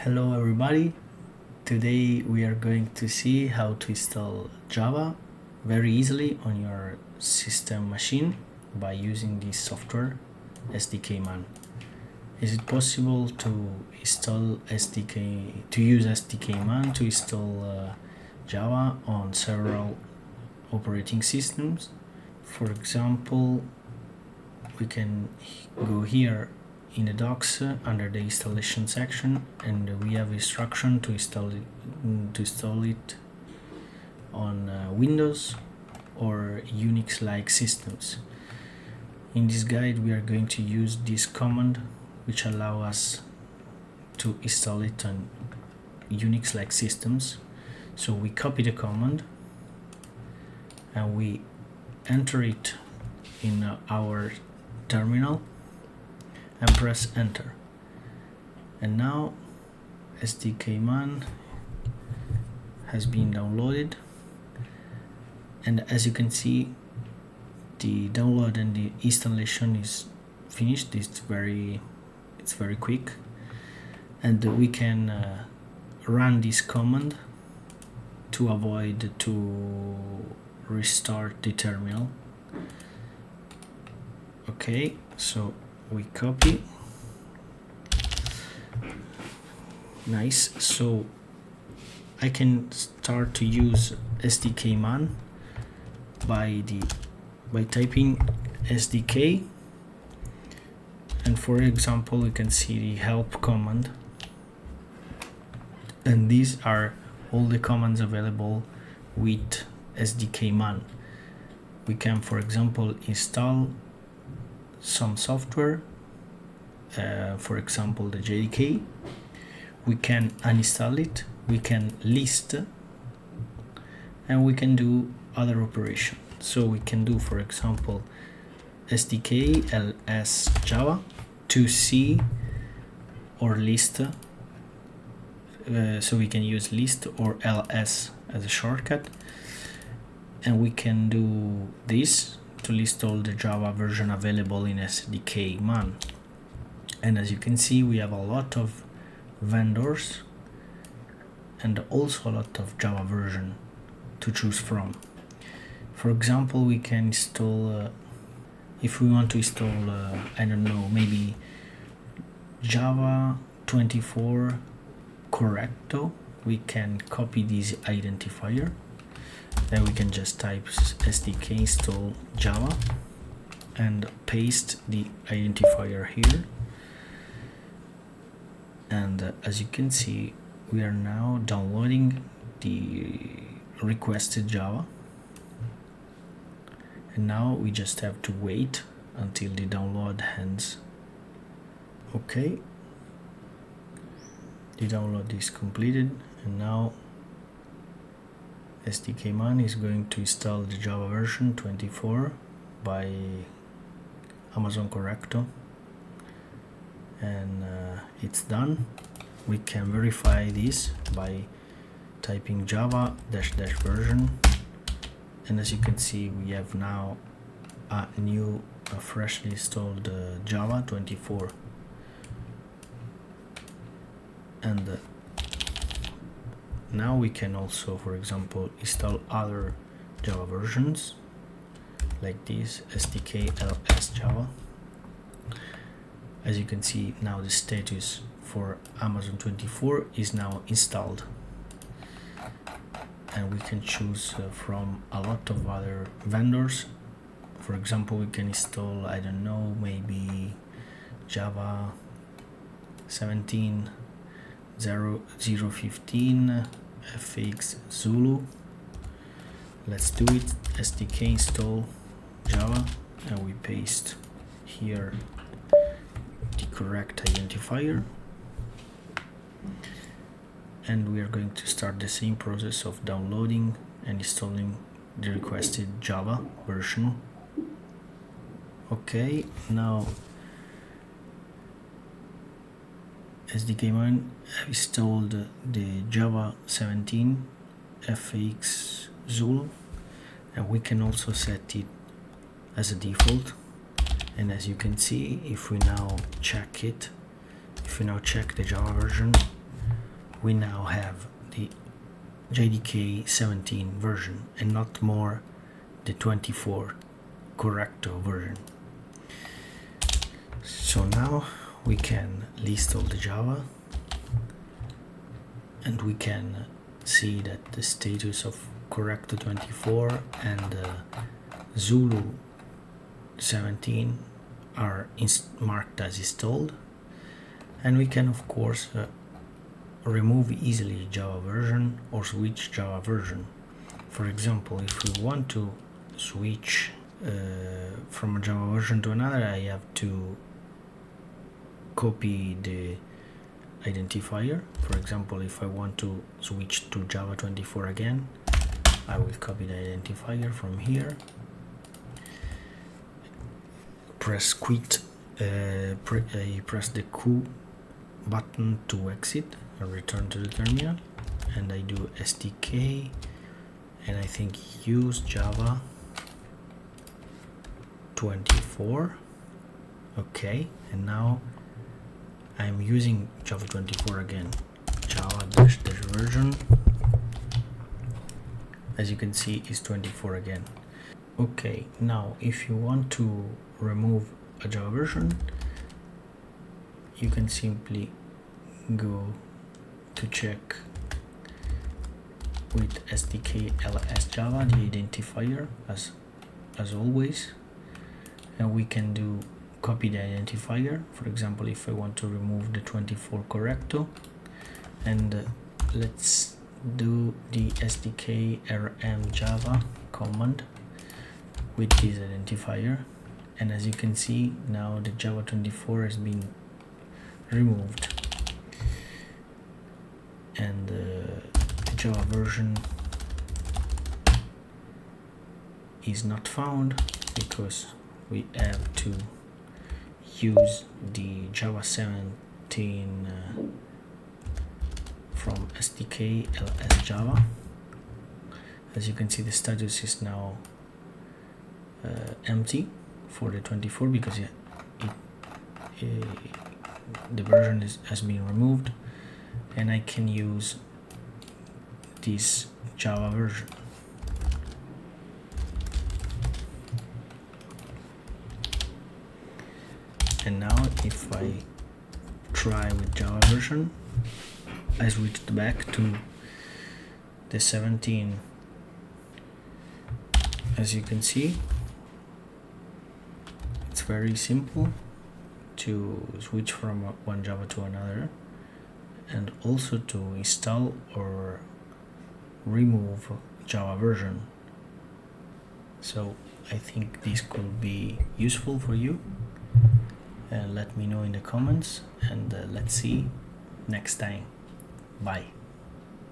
Hello everybody, today we are going to see how to install Java very easily on your system machine by using this software SDKMan. Is it possible to install use SDKMan to install Java on several operating systems? For example, we can go here in the docs under the installation section, and we have instruction to install it on Windows or Unix-like systems. In this guide we are going to use this command which allow us to install it on Unix-like systems. So we copy the command and we enter it in our terminal and press enter, and now SDKMan has been downloaded, and as you can see the download and the installation is finished. It's very quick, and we can run this command to avoid to restart the terminal. Okay, so we copy. Nice. So I can start to use SDKMan by typing SDK, and for example we can see the help command, and these are all the commands available with SDKMan. We can, for example, install some software, for example the JDK. We can uninstall it, we can list, and we can do other operations. So we can do, for example, SDK ls Java to see or list, so we can use list or ls as a shortcut, and we can do this to list all the Java version available in SDKMan. And as you can see, we have a lot of vendors and also a lot of Java version to choose from. For example, we can install, if we want to install, I don't know, maybe Java 24 Correcto, we can copy this identifier. Then we can just type SDK install Java and paste the identifier here. And as you can see, we are now downloading the requested Java. And now we just have to wait until the download ends. Okay. The download is completed, and now SDKMan is going to install the Java version 24 by Amazon Correcto, and it's done. We can verify this by typing java -- version, and as you can see we have now a new freshly installed Java 24, and now we can also, for example, install other Java versions like this SDK ls Java. As you can see, now the status for Amazon 24 is now installed, and we can choose from a lot of other vendors. For example, we can install, I don't know, maybe Java 17 0.015 FX Zulu. Let's do it. SDK install Java, and we paste here the correct identifier, and we are going to start the same process of downloading and installing the requested Java version. Okay, now SDKMan installed the Java 17 FX Zulu, and we can also set it as a default. And as you can see, if we now check the Java version, we now have the JDK 17 version and not more the 24 correcto version. So now we can list all the Java, and we can see that the status of correcto 24 and Zulu 17 are marked as installed, and we can of course remove easily Java version or switch Java version. For example, if we want to switch from a Java version to another, I have to copy the identifier. For example, if I want to switch to Java 24 again, I will copy the identifier from here, press quit, press the Q button to exit and return to the terminal, and I do SDK, and I think use Java 24. Okay, and now I'm using Java 24 again, Java dash version, as you can see is 24 again. Okay, now if you want to remove a Java version, you can simply go to check with SDK ls Java the identifier as always, and we can do copy the identifier. For example, if I want to remove the 24 correcto, and let's do the SDK rm Java command with this identifier, and as you can see now the Java 24 has been removed, and the Java version is not found because we have to use the Java 17 from SDK ls Java. As you can see, the status is now empty for the 24 because the version has been removed, and I can use this Java version. And now if I try with Java version, I switched back to the 17. As you can see, it's very simple to switch from one Java to another, and also to install or remove Java version. So I think this could be useful for you. Let me know in the comments, and let's see next time. Bye.